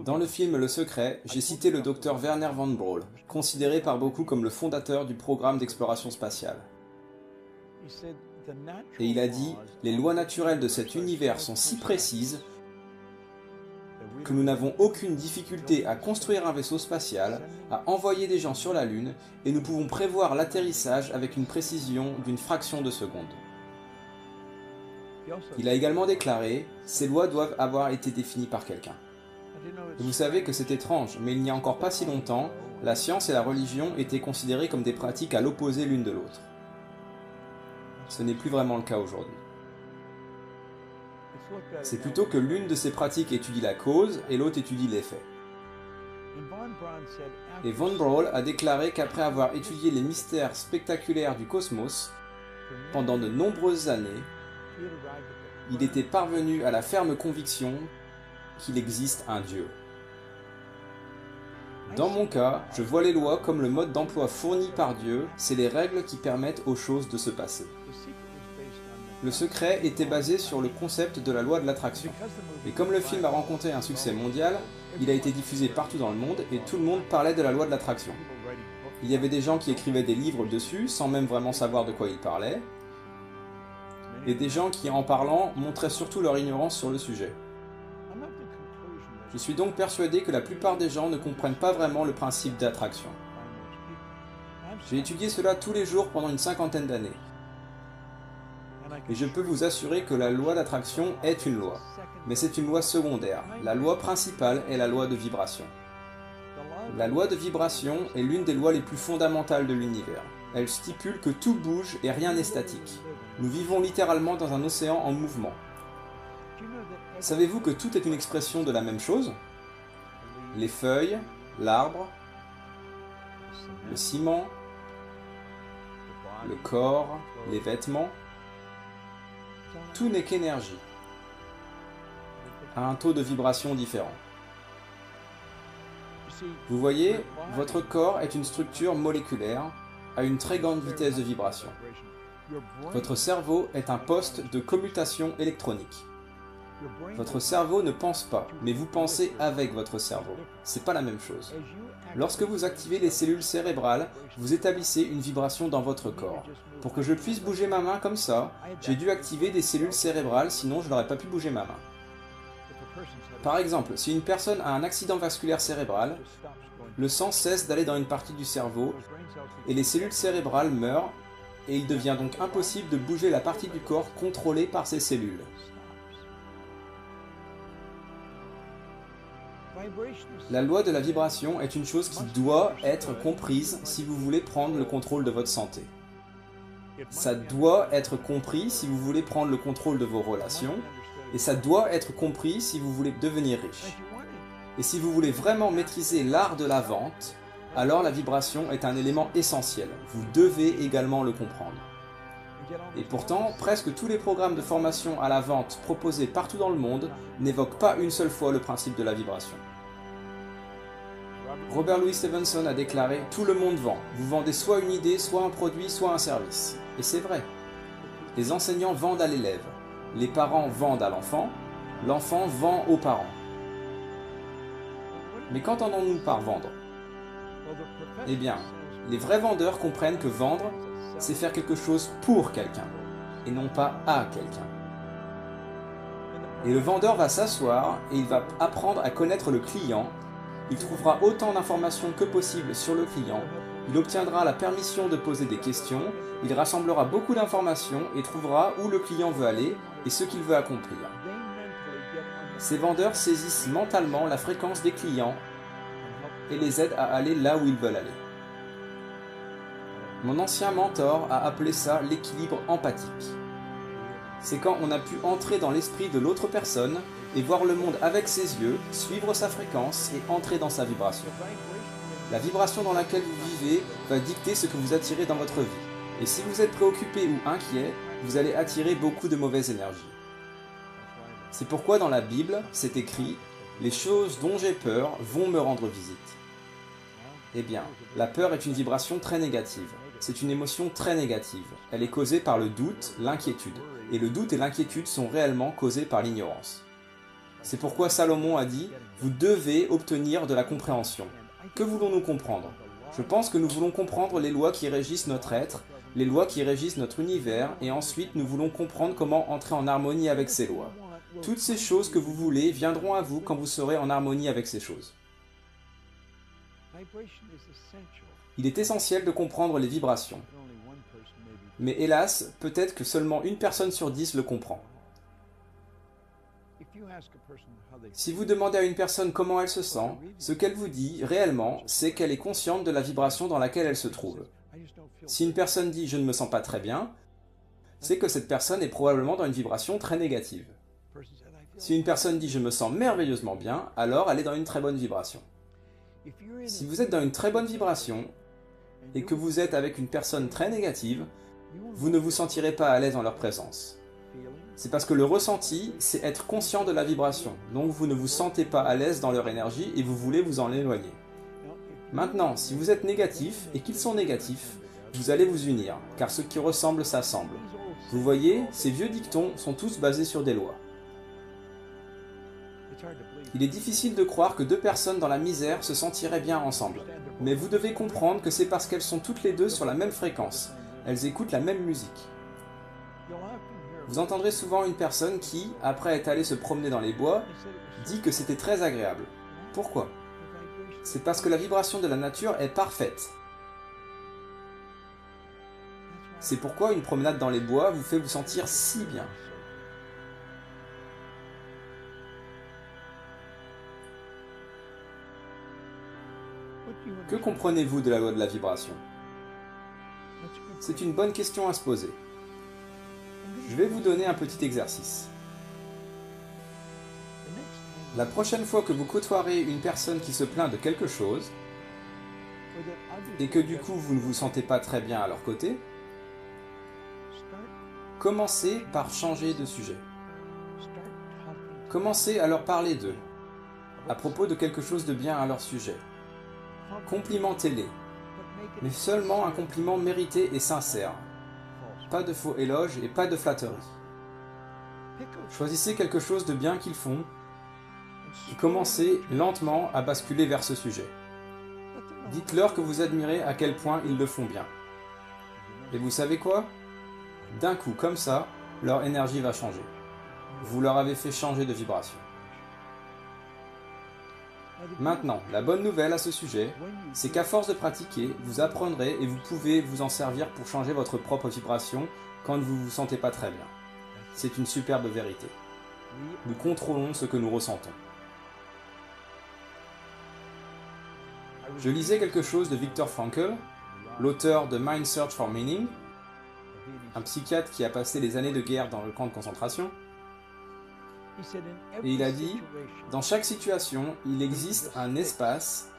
Dans le film Le Secret, j'ai cité le docteur Werner von Braun, considéré par beaucoup comme le fondateur du programme d'exploration spatiale. Et il a dit « Les lois naturelles de cet univers sont si précises que nous n'avons aucune difficulté à construire un vaisseau spatial, à envoyer des gens sur la Lune, et nous pouvons prévoir l'atterrissage avec une précision d'une fraction de seconde. » Il a également déclaré « Ces lois doivent avoir été définies par quelqu'un. » Et vous savez que c'est étrange, mais il n'y a encore pas si longtemps, la science et la religion étaient considérées comme des pratiques à l'opposé l'une de l'autre. Ce n'est plus vraiment le cas aujourd'hui. C'est plutôt que l'une de ces pratiques étudie la cause et l'autre étudie l'effet. Et von Braun a déclaré qu'après avoir étudié les mystères spectaculaires du cosmos, pendant de nombreuses années, il était parvenu à la ferme conviction qu'il existe un Dieu. Dans mon cas, je vois les lois comme le mode d'emploi fourni par Dieu, c'est les règles qui permettent aux choses de se passer. Le Secret était basé sur le concept de la loi de l'attraction. Et comme le film a rencontré un succès mondial, il a été diffusé partout dans le monde et tout le monde parlait de la loi de l'attraction. Il y avait des gens qui écrivaient des livres dessus sans même vraiment savoir de quoi ils parlaient, et des gens qui, en parlant, montraient surtout leur ignorance sur le sujet. Je suis donc persuadé que la plupart des gens ne comprennent pas vraiment le principe d'attraction. J'ai étudié cela tous les jours pendant une cinquantaine d'années. Et je peux vous assurer que la loi d'attraction est une loi. Mais c'est une loi secondaire. La loi principale est la loi de vibration. La loi de vibration est l'une des lois les plus fondamentales de l'univers. Elle stipule que tout bouge et rien n'est statique. Nous vivons littéralement dans un océan en mouvement. Savez-vous que tout est une expression de la même chose? Les feuilles, l'arbre, le ciment, le corps, les vêtements, tout n'est qu'énergie, à un taux de vibration différent. Vous voyez, votre corps est une structure moléculaire à une très grande vitesse de vibration. Votre cerveau est un poste de commutation électronique. Votre cerveau ne pense pas, mais vous pensez avec votre cerveau. C'est pas la même chose. Lorsque vous activez les cellules cérébrales, vous établissez une vibration dans votre corps. Pour que je puisse bouger ma main comme ça, j'ai dû activer des cellules cérébrales, sinon je n'aurais pas pu bouger ma main. Par exemple, si une personne a un accident vasculaire cérébral, le sang cesse d'aller dans une partie du cerveau et les cellules cérébrales meurent et il devient donc impossible de bouger la partie du corps contrôlée par ces cellules. La loi de la vibration est une chose qui doit être comprise si vous voulez prendre le contrôle de votre santé. Ça doit être compris si vous voulez prendre le contrôle de vos relations, et ça doit être compris si vous voulez devenir riche. Et si vous voulez vraiment maîtriser l'art de la vente, alors la vibration est un élément essentiel. Vous devez également le comprendre. Et pourtant, presque tous les programmes de formation à la vente proposés partout dans le monde n'évoquent pas une seule fois le principe de la vibration. Robert Louis Stevenson a déclaré « Tout le monde vend. Vous vendez soit une idée, soit un produit, soit un service. » Et c'est vrai. Les enseignants vendent à l'élève. Les parents vendent à l'enfant. L'enfant vend aux parents. Mais qu'entendons-nous par vendre? Eh bien, les vrais vendeurs comprennent que vendre, c'est faire quelque chose pour quelqu'un, et non pas à quelqu'un. Et le vendeur va s'asseoir et il va apprendre à connaître le client. Il trouvera autant d'informations que possible sur le client, il obtiendra la permission de poser des questions, il rassemblera beaucoup d'informations et trouvera où le client veut aller et ce qu'il veut accomplir. Ces vendeurs saisissent mentalement la fréquence des clients et les aident à aller là où ils veulent aller. Mon ancien mentor a appelé ça l'équilibre empathique. C'est quand on a pu entrer dans l'esprit de l'autre personne et voir le monde avec ses yeux, suivre sa fréquence et entrer dans sa vibration. La vibration dans laquelle vous vivez va dicter ce que vous attirez dans votre vie. Et si vous êtes préoccupé ou inquiet, vous allez attirer beaucoup de mauvaises énergies. C'est pourquoi dans la Bible, c'est écrit « Les choses dont j'ai peur vont me rendre visite ». Eh bien, la peur est une vibration très négative. C'est une émotion très négative. Elle est causée par le doute, l'inquiétude. Et le doute et l'inquiétude sont réellement causés par l'ignorance. C'est pourquoi Salomon a dit « Vous devez obtenir de la compréhension ». Que voulons-nous comprendre? Je pense que nous voulons comprendre les lois qui régissent notre être, les lois qui régissent notre univers, et ensuite nous voulons comprendre comment entrer en harmonie avec ces lois. Toutes ces choses que vous voulez viendront à vous quand vous serez en harmonie avec ces choses. Il est essentiel de comprendre les vibrations. Mais hélas, peut-être que seulement une personne sur 10 le comprend. Si vous demandez à une personne comment elle se sent, ce qu'elle vous dit réellement, c'est qu'elle est consciente de la vibration dans laquelle elle se trouve. Si une personne dit « je ne me sens pas très bien », c'est que cette personne est probablement dans une vibration très négative. Si une personne dit « je me sens merveilleusement bien », alors elle est dans une très bonne vibration. Si vous êtes dans une très bonne vibration et que vous êtes avec une personne très négative, vous ne vous sentirez pas à l'aise en leur présence. C'est parce que le ressenti, c'est être conscient de la vibration, donc vous ne vous sentez pas à l'aise dans leur énergie et vous voulez vous en éloigner. Maintenant, si vous êtes négatif et qu'ils sont négatifs, vous allez vous unir, car ce qui ressemble s'assemble. Vous voyez, ces vieux dictons sont tous basés sur des lois. Il est difficile de croire que deux personnes dans la misère se sentiraient bien ensemble. Mais vous devez comprendre que c'est parce qu'elles sont toutes les deux sur la même fréquence. Elles écoutent la même musique. Vous entendrez souvent une personne qui, après être allée se promener dans les bois, dit que c'était très agréable. Pourquoi? C'est parce que la vibration de la nature est parfaite. C'est pourquoi une promenade dans les bois vous fait vous sentir si bien. Que comprenez-vous de la loi de la vibration? C'est une bonne question à se poser. Je vais vous donner un petit exercice. La prochaine fois que vous côtoierez une personne qui se plaint de quelque chose, et que du coup vous ne vous sentez pas très bien à leur côté, commencez par changer de sujet. Commencez à leur parler d'eux, à propos de quelque chose de bien à leur sujet. Complimentez-les, mais seulement un compliment mérité et sincère. Pas de faux éloges et pas de flatterie. Choisissez quelque chose de bien qu'ils font et commencez lentement à basculer vers ce sujet. Dites-leur que vous admirez à quel point ils le font bien. Et vous savez quoi? D'un coup, comme ça, leur énergie va changer. Vous leur avez fait changer de vibration. Maintenant, la bonne nouvelle à ce sujet, c'est qu'à force de pratiquer, vous apprendrez et vous pouvez vous en servir pour changer votre propre vibration quand vous ne vous sentez pas très bien. C'est une superbe vérité. Nous contrôlons ce que nous ressentons. Je lisais quelque chose de Viktor Frankl, l'auteur de Mind Search for Meaning, un psychiatre qui a passé les années de guerre dans le camp de concentration. Et il a dit, dans chaque situation, il existe un espace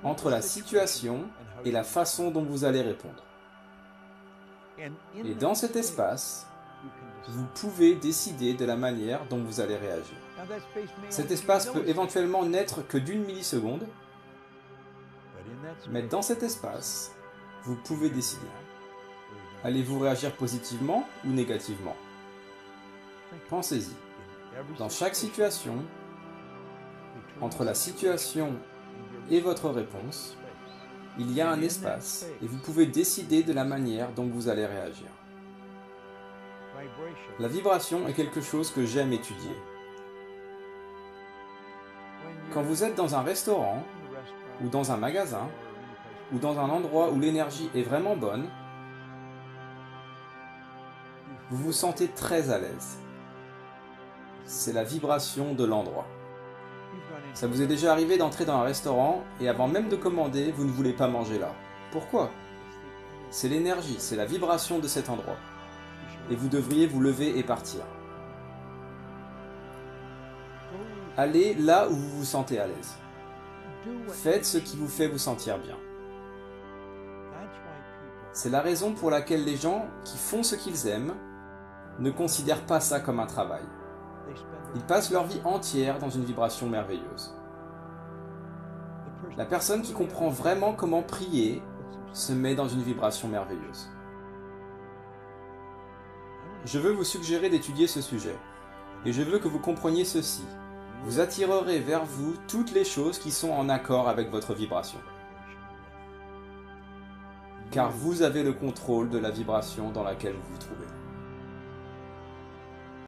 entre la situation et la façon dont vous allez répondre. Et dans cet espace, vous pouvez décider de la manière dont vous allez réagir. Cet espace peut éventuellement n'être que d'1 milliseconde, mais dans cet espace, vous pouvez décider. Allez-vous réagir positivement ou négativement? Pensez-y. Dans chaque situation, entre la situation et votre réponse, il y a un espace et vous pouvez décider de la manière dont vous allez réagir. La vibration est quelque chose que j'aime étudier. Quand vous êtes dans un restaurant, ou dans un magasin, ou dans un endroit où l'énergie est vraiment bonne, vous vous sentez très à l'aise. C'est la vibration de l'endroit. Ça vous est déjà arrivé d'entrer dans un restaurant et avant même de commander, vous ne voulez pas manger là. Pourquoi? C'est l'énergie, c'est la vibration de cet endroit. Et vous devriez vous lever et partir. Allez là où vous vous sentez à l'aise. Faites ce qui vous fait vous sentir bien. C'est la raison pour laquelle les gens qui font ce qu'ils aiment ne considèrent pas ça comme un travail. Ils passent leur vie entière dans une vibration merveilleuse. La personne qui comprend vraiment comment prier se met dans une vibration merveilleuse. Je veux vous suggérer d'étudier ce sujet, et je veux que vous compreniez ceci. Vous attirerez vers vous toutes les choses qui sont en accord avec votre vibration. Car vous avez le contrôle de la vibration dans laquelle vous vous trouvez.